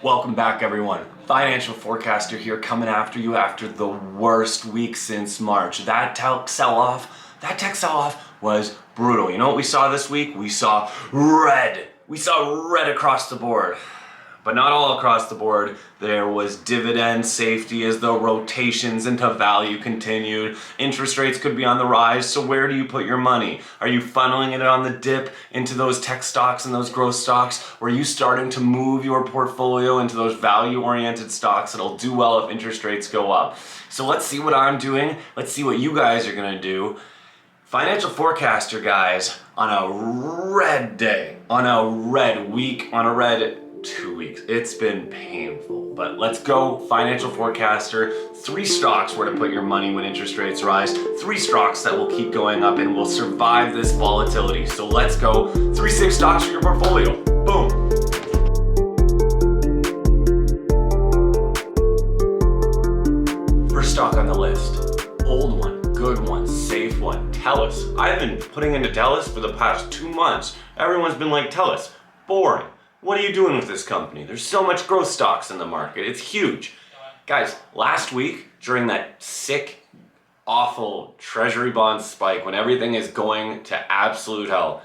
Welcome back, everyone. Financial forecaster here, coming after you after the worst week since March. That tech sell-off was brutal. You know what we saw this week? We saw red. We saw red across the board. But not all across the board. There was dividend safety as the rotations into value continued. Interest rates could be on the rise, so where do you put your money? Are you funneling it on the dip into those tech stocks and those growth stocks? Or are you starting to move your portfolio into those value-oriented stocks that'll do well if interest rates go up? So let's see what I'm doing. Let's see what you guys are gonna do. Financial forecaster, guys, on a red day, on a red week, on a red 2 weeks. It's been painful, but let's go. Financial forecaster, 3 stocks where to put your money when interest rates rise, 3 stocks that will keep going up and will survive this volatility. So let's go. 3 safe stocks for your portfolio. Boom. First stock on the list, old one, good one, safe one, Telus. I've been putting into Telus for the past 2 months. Everyone's been like, Telus, boring. What are you doing with this company? There's so much growth stocks in the market. It's huge. Guys, last week, during that sick, awful treasury bond spike, when everything is going to absolute hell,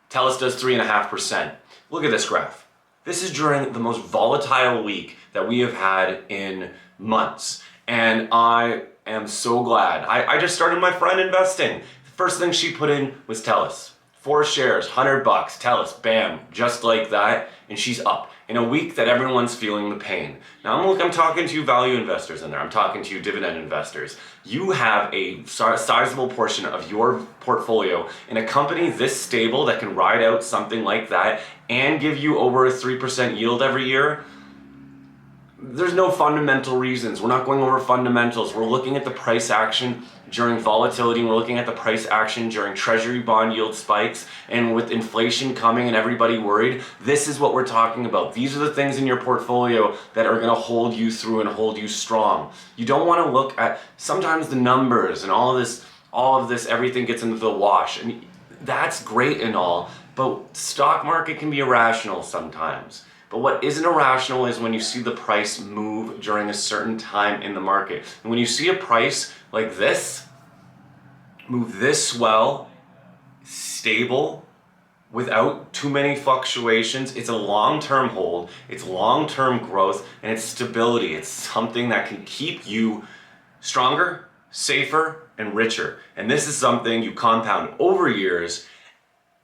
Telus does 3.5%. Look at this graph. This is during the most volatile week that we have had in months. And I am so glad. I just started my friend investing. The first thing she put in was Telus. 4 shares, $100, Telus, bam, just like that, and she's up. In a week that everyone's feeling the pain. Now I'm talking to you value investors in there, I'm talking to you dividend investors. You have a sizable portion of your portfolio in a company this stable that can ride out something like that and give you over a 3% yield every year. There's no fundamental reasons. We're not going over fundamentals. We're looking at the price action during volatility, and we're looking at the price action during treasury bond yield spikes, and with inflation coming and everybody worried, this is what we're talking about. These are the things in your portfolio that are gonna hold you through and hold you strong. You don't wanna look at sometimes the numbers and all of this, everything gets into the wash, and that's great and all, but stock market can be irrational sometimes. But what isn't irrational is when you see the price move during a certain time in the market. And when you see a price like this, move this well, stable, without too many fluctuations, it's a long-term hold, it's long-term growth, and it's stability. It's something that can keep you stronger, safer, and richer. And this is something you compound over years,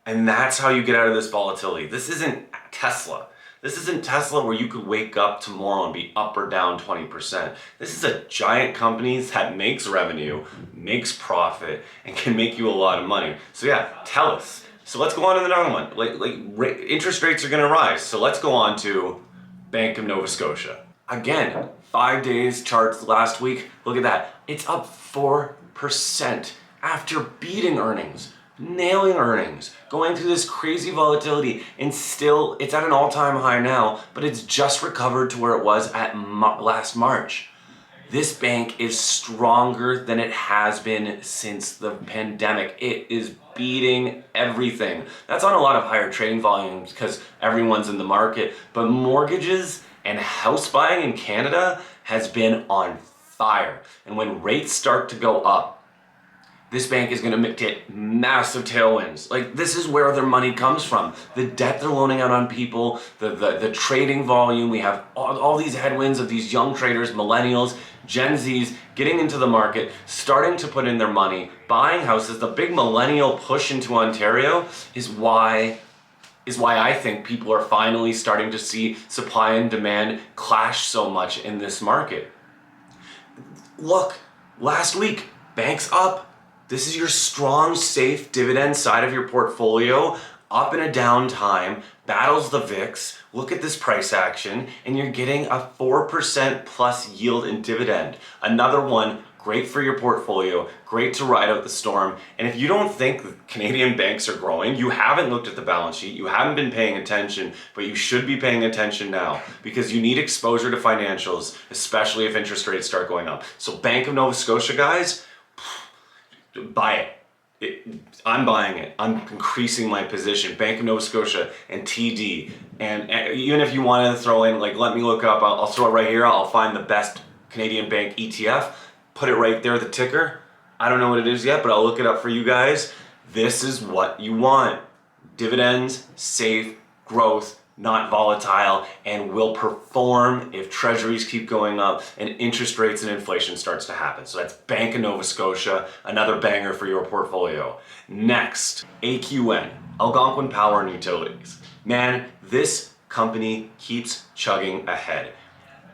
and that's how you get out of this volatility. This isn't Tesla. This isn't Tesla where you could wake up tomorrow and be up or down 20%. This is a giant company that makes revenue, makes profit, and can make you a lot of money. So yeah, Telus. So let's go on to the other one. Interest rates are gonna rise. So let's go on to Bank of Nova Scotia. Again, 5 days charts last week. Look at that. It's up 4% after beating earnings. Nailing earnings, going through this crazy volatility, and still it's at an all-time high now, but it's just recovered to where it was at last March. This bank is stronger than it has been since the pandemic. It is beating everything. That's on a lot of higher trading volumes because everyone's in the market, but mortgages and house buying in Canada has been on fire. And when rates start to go up, this bank is going to get massive tailwinds. Like, this is where their money comes from. The debt they're loaning out on people, the trading volume. We have all these headwinds of these young traders, millennials, Gen Zs getting into the market, starting to put in their money, buying houses. The big millennial push into Ontario is why I think people are finally starting to see supply and demand clash so much in this market. Look, last week, banks up. This is your strong, safe dividend side of your portfolio, up in a down time, battles the VIX. Look at this price action, and you're getting a 4% plus yield in dividend. Another one, great for your portfolio, great to ride out the storm. And if you don't think Canadian banks are growing, you haven't looked at the balance sheet, you haven't been paying attention, but you should be paying attention now because you need exposure to financials, especially if interest rates start going up. So Bank of Nova Scotia, guys, buy it. I'm buying it. I'm increasing my position. Bank of Nova Scotia and TD. And even if you want to throw in, like, let me look up, I'll throw it right here. I'll find the best Canadian bank ETF, put it right there, the ticker. I don't know what it is yet, but I'll look it up for you guys. This is what you want. Dividends, safe, growth, not volatile, and will perform if treasuries keep going up and interest rates and inflation starts to happen. So that's Bank of Nova Scotia, another banger for your portfolio. Next, AQN, Algonquin Power and Utilities. Man, this company keeps chugging ahead.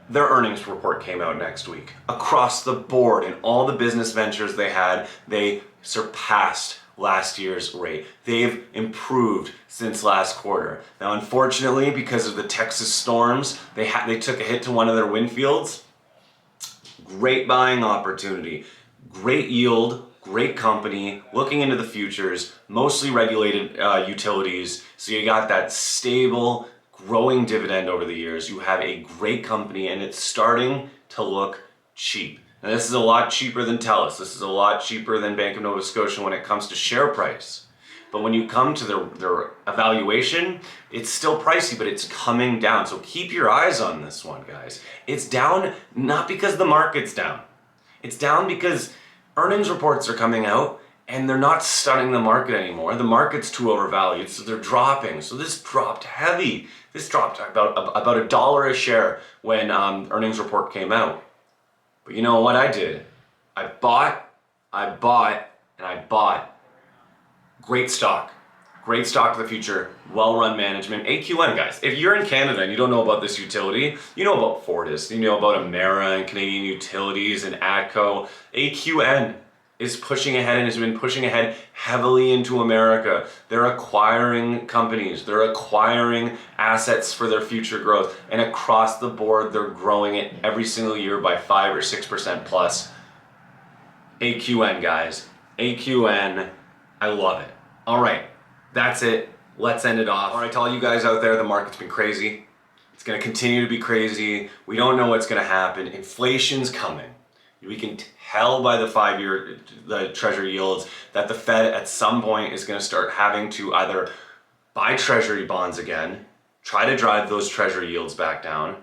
Their earnings report came out next week. Across the board, in all the business ventures they had, they surpassed last year's rate. They've improved since last quarter. Now, unfortunately, because of the Texas storms, they took a hit to one of their wind fields. Great buying opportunity, great yield, great company, looking into the futures, mostly regulated utilities. So you got that stable, growing dividend over the years. You have a great company and it's starting to look cheap. Now, this is a lot cheaper than Telus. This is a lot cheaper than Bank of Nova Scotia when it comes to share price. But when you come to their evaluation, it's still pricey, but it's coming down. So keep your eyes on this one, guys. It's down not because the market's down. It's down because earnings reports are coming out and they're not stunning the market anymore. The market's too overvalued, so they're dropping. So this dropped heavy. This dropped about $1 a share when earnings report came out. But you know what I did? I bought, and I bought. Great stock. Great stock for the future. Well-run management. AQN, guys. If you're in Canada and you don't know about this utility, you know about Fortis, you know about Emera and Canadian Utilities and ATCO. AQN is pushing ahead and has been pushing ahead heavily into America. They're acquiring companies. They're acquiring assets for their future growth. And across the board, they're growing it every single year by 5 or 6% plus. AQN, guys. AQN. I love it. All right, that's it. Let's end it off. All right, to all you guys out there, the market's been crazy. It's gonna continue to be crazy. We don't know what's gonna happen. Inflation's coming. We can tell by the 5-year the treasury yields that the Fed at some point is gonna start having to either buy treasury bonds again, try to drive those treasury yields back down.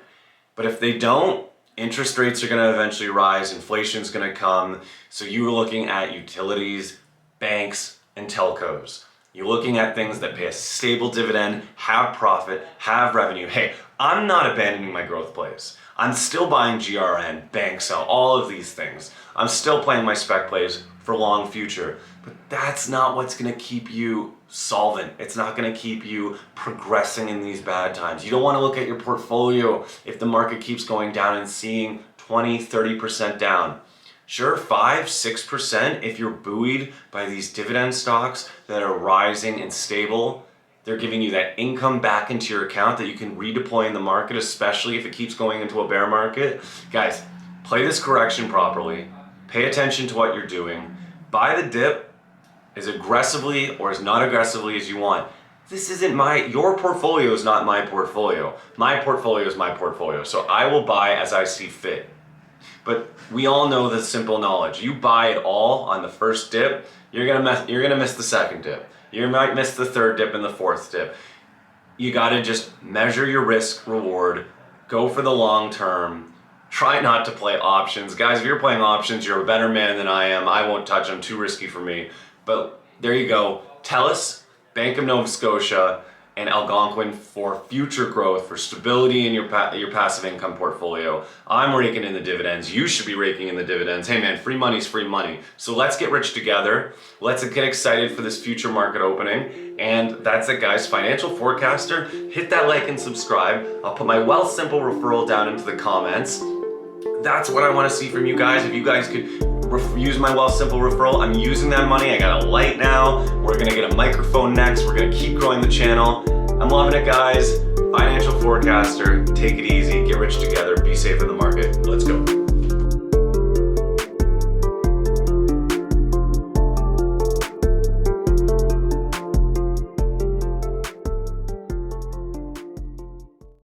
But if they don't, interest rates are gonna eventually rise, inflation's gonna come. So you're looking at utilities, banks, and telcos. You're looking at things that pay a stable dividend, have profit, have revenue. Hey, I'm not abandoning my growth plays. I'm still buying GRN, BankCell, all of these things. I'm still playing my spec plays for long future, but that's not what's gonna keep you solvent. It's not gonna keep you progressing in these bad times. You don't wanna look at your portfolio if the market keeps going down and seeing 20, 30% down. Sure, 5, 6% if you're buoyed by these dividend stocks that are rising and stable. They're giving you that income back into your account that you can redeploy in the market, especially if it keeps going into a bear market. Guys, play this correction properly. Pay attention to what you're doing. Buy the dip as aggressively or as not aggressively as you want. This isn't your portfolio is not my portfolio. My portfolio is my portfolio. So I will buy as I see fit. But we all know the simple knowledge. You buy it all on the first dip, you're gonna miss the second dip. You might miss the third dip and the fourth dip. You gotta just measure your risk reward, go for the long term, try not to play options. Guys, if you're playing options, you're a better man than I am. I won't touch them, too risky for me. But there you go. Telus, Bank of Nova Scotia, and Algonquin for future growth, for stability in your passive income portfolio. I'm raking in the dividends. You should be raking in the dividends. Hey man, free money's free money. So let's get rich together. Let's get excited for this future market opening. And that's it, guys. Financial Forecaster. Hit that like and subscribe. I'll put my Wealthsimple referral down into the comments. That's what I want to see from you guys. If you guys could use my Wealthsimple referral, I'm using that money. I got a light now. We're gonna get a microphone next. We're gonna keep growing the channel. I'm loving it, guys. Financial Forecaster. Take it easy. Get rich together. Be safe in the market. Let's go.